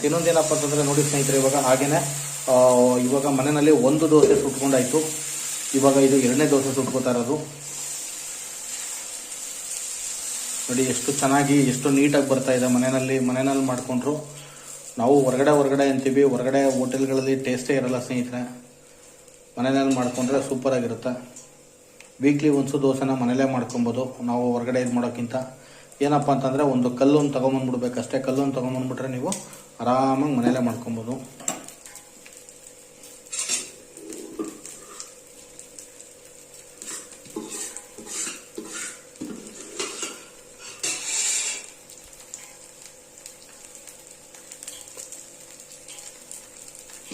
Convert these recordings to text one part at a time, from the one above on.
ಮತ್ತು ಇನ್ನೊಂದೇನಪ್ಪ ಅಂತಂದರೆ ನೋಡಿ ಸ್ನೇಹಿತರೆ, ಇವಾಗ ಮನೆಯಲ್ಲಿ ಒಂದು ದೋಸೆ ಸುಟ್ಕೊಂಡಾಯಿತು. ಇವಾಗ ಇದು 2ನೇ ದೋಸೆ ಸುಟ್ಕೋತಾ ಇರೋದು. ನೋಡಿ ಎಷ್ಟು ಚೆನ್ನಾಗಿ ಎಷ್ಟು ನೀಟಾಗಿ ಬರ್ತಾ ಇದೆ. ಮನೆಯಲ್ಲಿ ಮಾಡಿಕೊಂಡ್ರು. ನಾವು ಹೊರಗಡೆ ಅಂತೀವಿ, ಹೊರಗಡೆ ಹೋಟೆಲ್ಗಳಲ್ಲಿ ಟೇಸ್ಟೇ ಇರಲ್ಲ ಸ್ನೇಹಿತರೆ. ಮನೆಯಲ್ಲಿ ಮಾಡಿಕೊಂಡ್ರೆ ಸೂಪರಾಗಿರುತ್ತೆ. ವೀಕ್ಲಿ ಒನ್ಸು ದೋಸೆನ ಮನೇಲೇ ಮಾಡ್ಕೊಬೋದು ನಾವು ಹೊರಗಡೆ ಇದು ಮಾಡೋಕ್ಕಿಂತ. ಏನಪ್ಪ ಅಂತಂದರೆ ಒಂದು ಕಲ್ಲನ್ನು ತೊಗೊಂಬಂದ್ಬಿಡ್ಬೇಕು ಅಷ್ಟೇ. ಕಲ್ಲನ್ನು ತೊಗೊಂಬಂದ್ಬಿಟ್ರೆ ನೀವು ಆರಾಮಾಗಿ ಮನೇಲೇ ಮಾಡ್ಕೊಬೋದು.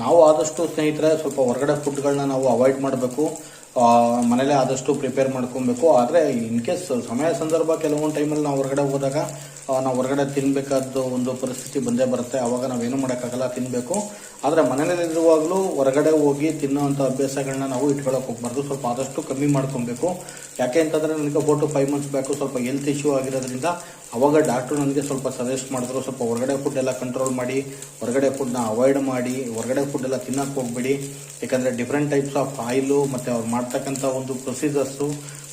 ನಾವು ಆದಷ್ಟು ಸ್ನೇಹಿತರೆ ಸ್ವಲ್ಪ ಹೊರಗಡೆ ಫುಡ್ಗಳನ್ನ ನಾವು ಅವಾಯ್ಡ್ ಮಾಡಬೇಕು. ಮನೇಲೇ ಆದಷ್ಟು ಪ್ರಿಪೇರ್ ಮಾಡ್ಕೊಬೇಕು. ಆದರೆ ಇನ್ ಕೇಸ್ ಸಮಯ ಸಂದರ್ಭ ಕೆಲವೊಂದು ಟೈಮಲ್ಲಿ ನಾವು ಹೊರಗಡೆ ಹೋದಾಗ ನಾವು ಹೊರಗಡೆ ತಿನ್ನಬೇಕಾದ ಒಂದು ಪರಿಸ್ಥಿತಿ ಬಂದೇ ಬರುತ್ತೆ. ಆವಾಗ ನಾವೇನು ಮಾಡೋಕ್ಕಾಗಲ್ಲ, ತಿನ್ನಬೇಕು. ಆದರೆ ಮನೆಯಲ್ಲಿರುವಾಗಲೂ ಹೊರಗಡೆ ಹೋಗಿ ತಿನ್ನೋವಂಥ ಅಭ್ಯಾಸಗಳನ್ನ ನಾವು ಇಟ್ಕೊಳ್ಳೋಕೆ ಹೋಗ್ಬಾರ್ದು. ಸ್ವಲ್ಪ ಆದಷ್ಟು ಕಮ್ಮಿ ಮಾಡ್ಕೊಬೇಕು. ಯಾಕೆ ಅಂತಂದರೆ ನನಗೆ 4 to 5 months ಬ್ಯಾಕು ಸ್ವಲ್ಪ ಹೆಲ್ತ್ ಇಶ್ಯೂ ಆಗಿರೋದ್ರಿಂದ ಅವಾಗ ಡಾಕ್ಟ್ರು ನನಗೆ ಸ್ವಲ್ಪ ಸಜೆಸ್ಟ್ ಮಾಡಿದ್ರು, ಸ್ವಲ್ಪ ಹೊರಗಡೆ ಫುಡ್ ಎಲ್ಲ ಕಂಟ್ರೋಲ್ ಮಾಡಿ, ಹೊರಗಡೆ ಫುಡ್ನ ಅವಾಯ್ಡ್ ಮಾಡಿ, ಹೊರಗಡೆ ಫುಡ್ ಎಲ್ಲ ತಿನ್ನೋಕ್ಕೆ ಹೋಗ್ಬೇಡಿ. ಯಾಕಂದರೆ ಡಿಫ್ರೆಂಟ್ ಟೈಪ್ಸ್ ಆಫ್ ಆಯಿಲು ಮತ್ತು ಅವ್ರು ಮಾಡ್ತಕ್ಕಂಥ ಒಂದು ಪ್ರೊಸೀಜರ್ಸು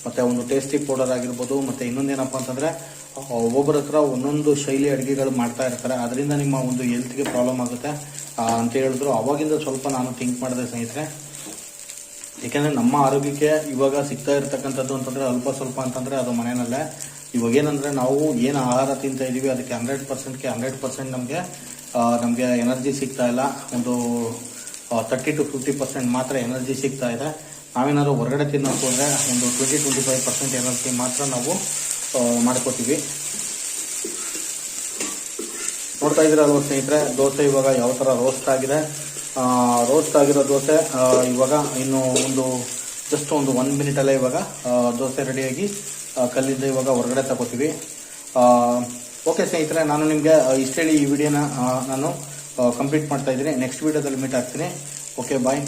ಮತ್ತು ಒಂದು ಟೇಸ್ಟಿ ಪೌಡರ್ ಆಗಿರ್ಬೋದು. ಮತ್ತು ಇನ್ನೊಂದೇನಪ್ಪ ಅಂತಂದರೆ ಒಬ್ಬೊಬ್ಬರ ಹತ್ರ ಒಂದೊಂದು ಶೈಲಿ ಅಡುಗೆಗಳು ಮಾಡ್ತಾ ಇರ್ತಾರೆ. ಅದರಿಂದ ನಿಮ್ಮ ಒಂದು ಹೆಲ್ತ್ಗೆ ಪ್ರಾಬ್ಲಮ್ ಆಗುತ್ತೆ ಅಂತ ಹೇಳಿದ್ರು. ಅವಾಗಿಂದ ಸ್ವಲ್ಪ ನಾನು ಥಿಂಕ್ ಮಾಡಿದೆ ಸ್ನೇಹಿತರೆ. ಏಕೆಂದರೆ ನಮ್ಮ ಆರೋಗ್ಯಕ್ಕೆ ಇವಾಗ ಸಿಗ್ತಾ ಇರ್ತಕ್ಕಂಥದ್ದು ಅಂತಂದರೆ ಅಲ್ಪ ಸ್ವಲ್ಪ ಅಂತಂದರೆ ಅದು ಮನೆಯಲ್ಲೇ. ಇವಾಗೇನಂದರೆ ನಾವು ಏನು ಆಹಾರ ತಿಂತಾ ಇದ್ದೀವಿ ಅದಕ್ಕೆ 100% ನಮಗೆ ಎನರ್ಜಿ ಸಿಗ್ತಾ ಇಲ್ಲ. ಒಂದು 30 to 50% ಮಾತ್ರ ಎನರ್ಜಿ ಸಿಗ್ತಾ ಇದೆ. ನಾವೇನಾದ್ರು ಹೊರಗಡೆ ತಿನ್ನೋಕೆ ಹೋದರೆ ಒಂದು 20-25% ಎನರ್ಜಿ ಮಾತ್ರ ನಾವು ಮಾಡ್ಕೋತೀವಿ. ನೋಡ್ತಾ ಇದ್ದೀರಲ್ವ ಸ್ನೇಹಿತರೆ, ದೋಸೆ ಇವಾಗ ಯಾವ ಥರ ರೋಸ್ಟ್ ಆಗಿದೆ. ರೋಸ್ಟ್ ಆಗಿರೋ ದೋಸೆ ಇವಾಗ ಇನ್ನು ಜಸ್ಟ್ ಒಂದು 1 minute ಇವಾಗ ದೋಸೆ ರೆಡಿಯಾಗಿ ಕಲ್ಲಿಂದ ಇವಾಗ ಹೊರಗಡೆ ತಗೋತೀವಿ. ಓಕೆ ಸ್ನೇಹಿತರೆ, ನಾನು ನಿಮಗೆ ಇಷ್ಟು ಹೇಳಿ ಈ ವಿಡಿಯೋನ ನಾನು ಕಂಪ್ಲೀಟ್ ಮಾಡ್ತಾ ಇದ್ದೀನಿ. ನೆಕ್ಸ್ಟ್ ವಿಡಿಯೋದಲ್ಲಿ ಮೀಟ್ ಆಗ್ತೀನಿ. ಓಕೆ, ಬಾಯ್.